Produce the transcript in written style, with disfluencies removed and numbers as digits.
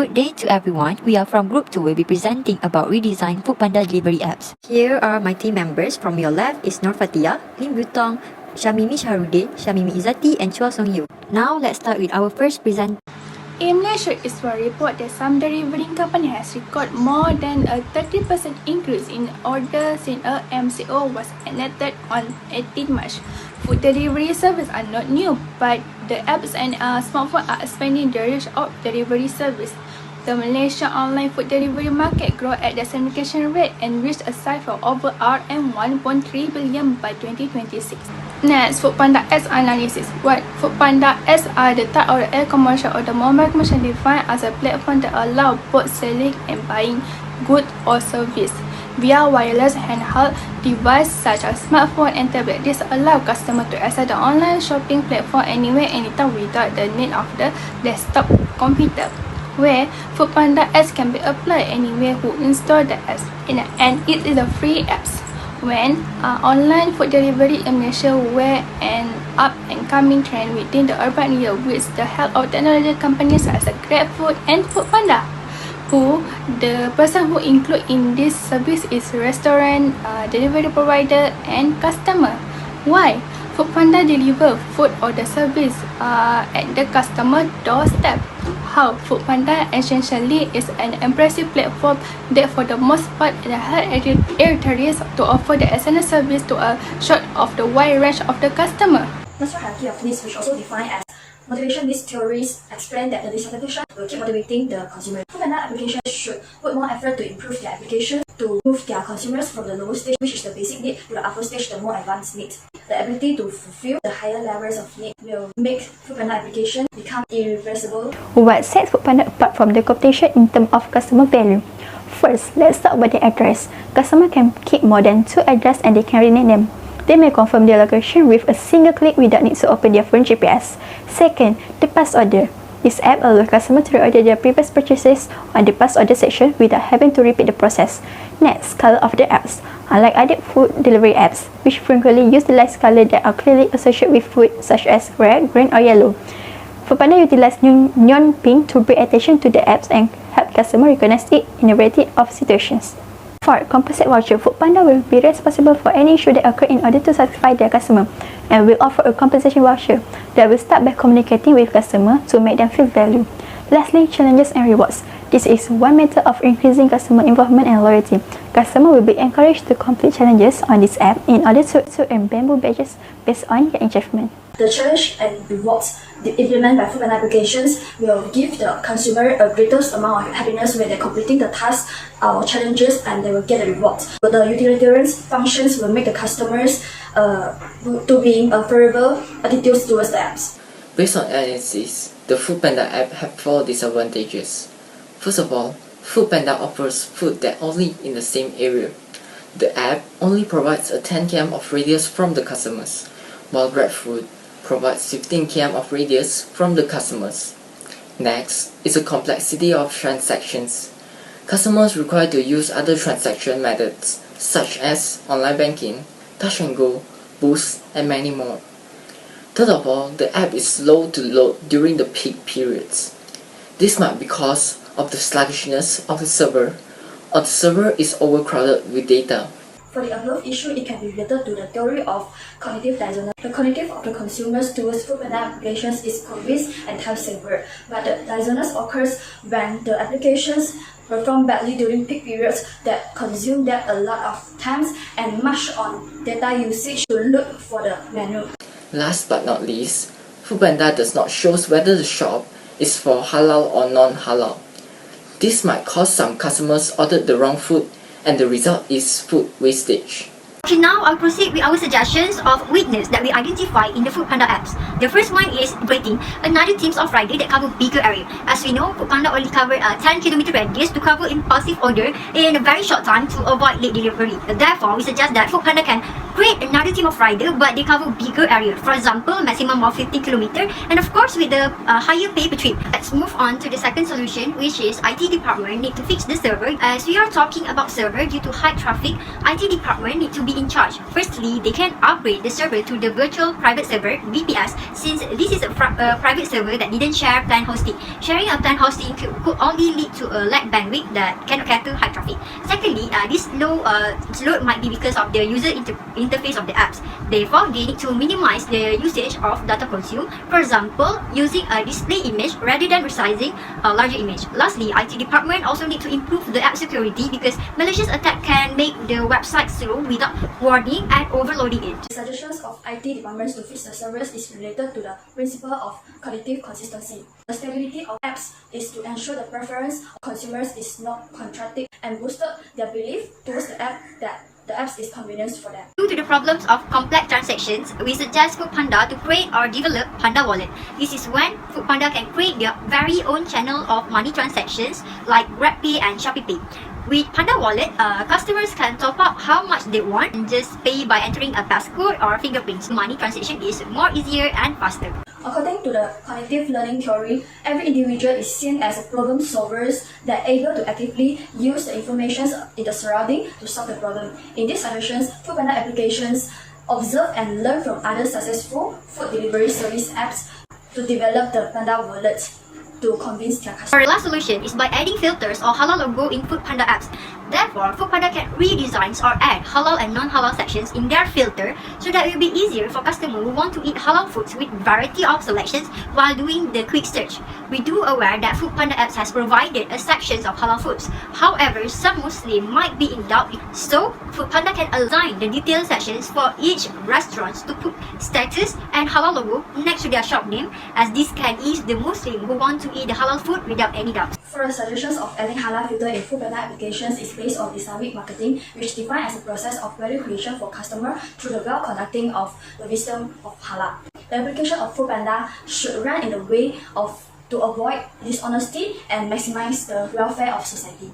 Good day to everyone. We are from Group 2. We'll be presenting about redesigned Foodpanda delivery apps. Here are my team members. From your left is Nur Fatia, Lim Butong, Shamimi Shahrudin, Shamimi Izzati, and Chua Song Yu. Now let's start with our first present. In Malaysia, it's a report that some delivery company has recorded more than a 30% increase in orders since a MCO was enacted on 18 March. Food delivery services are not new, but the apps and smartphones are expanding the range of delivery service. The Malaysia online food delivery market grew at the syndication rate and reached a size of over RM1.3 billion by 2026. Next, Foodpanda ads analysis. What Foodpanda ads are the type of e-commerce or the mobile commercial defined as a platform that allow both selling and buying goods or service via wireless handheld device such as smartphone and tablet. This allows customers to access the online shopping platform anywhere, anytime without the need of the desktop computer. Where Foodpanda ads can be applied anywhere who install the apps, and it is a free apps. When online food delivery in Malaysia were an up and coming trend within the urban area with the help of technology companies such as GrabFood and Foodpanda. The person who include in this service is restaurant, delivery provider and customer. Why? Foodpanda deliver food or the service at the customer doorstep. How? Foodpanda essentially is an impressive platform that for the most part has areas to offer the essential service to a short of the wide range of the customer. Maslow's hierarchy of needs, which also defined as motivation needs theories, explain that the dissatisfaction will keep motivating the consumer. Foodpanda applications should put more effort to improve their application to move their consumers from the lowest stage, which is the basic need, to the upper stage, the more advanced need. The ability to fulfill the higher levels of need will make Foodpanda application become irreversible. What sets Foodpanda apart from the competition in terms of customer value? First, let's talk about the address. Customer can keep more than 2 addresses and they can rename them. They may confirm their location with a single click without need to open their phone GPS. Second, the past order. This app allows customers to reorder their previous purchases on the past order section without having to repeat the process. Next, color of the apps. Unlike other food delivery apps, which frequently use the light colors that are clearly associated with food, such as red, green, or yellow, Foodpanda utilizes neon pink to bring attention to the apps and help customers recognize it in a variety of situations. For compensate voucher, Foodpanda will be responsible for any issue that occur in order to satisfy their customer and will offer a compensation voucher that will start by communicating with customers to make them feel valued. Lastly, challenges and rewards. This is one method of increasing customer involvement and loyalty. Customers will be encouraged to complete challenges on this app in order to earn bamboo badges based on their achievement. The challenge and rewards implemented by Foodpanda applications will give the consumer a greatest amount of happiness when they're completing the tasks or challenges, and they will get a reward. The utilitarian functions will make the customers to being a favorable attitudes towards the apps. Based on analysis, the Foodpanda app have 4 disadvantages. First of all, Foodpanda offers food that only in the same area. The app only provides a 10 km of radius from the customers, while GrabFood provides 15 km of radius from the customers. Next is the complexity of transactions. Customers require to use other transaction methods such as online banking, touch and go, Boost, and many more. Third of all, the app is slow to load during the peak periods. This might be because of the sluggishness of the server, or the server is overcrowded with data. For the above issue, it can be related to the theory of cognitive dissonance. The cognitive of the consumers towards Foodpanda applications is convinced and time-saver, but the dissonance occurs when the applications perform badly during peak periods that consume that a lot of times and much on data usage to look for the menu. Last but not least, Foodpanda does not show whether the shop is for halal or non-halal. This might cause some customers ordered the wrong food, and the result is food wastage. Okay, now I'll proceed with our suggestions of weakness that we identify in the Foodpanda apps. The first one is grading, another teams of rider that cover bigger area. As we know, Foodpanda only cover a 10 km radius to cover impulsive order in a very short time to avoid late delivery. Therefore, we suggest that Foodpanda can create another team of rider, but they cover bigger area. For example, maximum of 50 km, and of course with the higher pay per trip. Let's move on to the second solution, which is IT department need to fix the server. As we are talking about server, due to high traffic, IT department need to be in charge. Firstly, they can upgrade the server to the virtual private server (VPS), since this is a private server that didn't share plan hosting. Sharing a plan hosting could only lead to a lag bandwidth that cannot cater high traffic. Secondly, this load might be because of the user interface of the apps. Therefore, they need to minimize the usage of data consumed. For example, using a display image rather than resizing a larger image. Lastly, IT department also need to improve the app security because malicious attack can make the website slow without warning and overloading it. The suggestions of IT departments to fix the servers is related to the principle of cognitive consistency. The stability of apps is to ensure the preference of consumers is not contradicted and boosted their belief towards the app that the apps is convenience for them. Due to the problems of complex transactions, we suggest Foodpanda to create or develop Panda Wallet. This is when Foodpanda can create their very own channel of money transactions like GrabPay and ShopeePay. With Panda Wallet, customers can top up how much they want and just pay by entering a passcode or fingerprints. Money transaction is more easier and faster. According to the cognitive learning theory, every individual is seen as a problem solvers that are able to actively use the information in the surrounding to solve the problem. In these suggestions, Foodpanda applications observe and learn from other successful food delivery service apps to develop the Panda Wallet to convince their customers. Our last solution is by adding filters or halal logo in Foodpanda apps. Therefore, Foodpanda can redesign or add halal and non-halal sections in their filter so that it will be easier for customers who want to eat halal foods with variety of selections while doing the quick search. We do aware that Foodpanda apps has provided a sections of halal foods. However, some Muslim might be in doubt, so Foodpanda can align the detailed sections for each restaurant to put status and halal logo next to their shop name, as this can ease the Muslim who want to eat the halal food without any doubt. For the suggestions of adding halal filter in Foodpanda applications is based on Islamic marketing, which defined as a process of value creation for customer through the well-conducting of the wisdom of halal. The application of Foodpanda should run in a way to avoid dishonesty and maximize the welfare of society.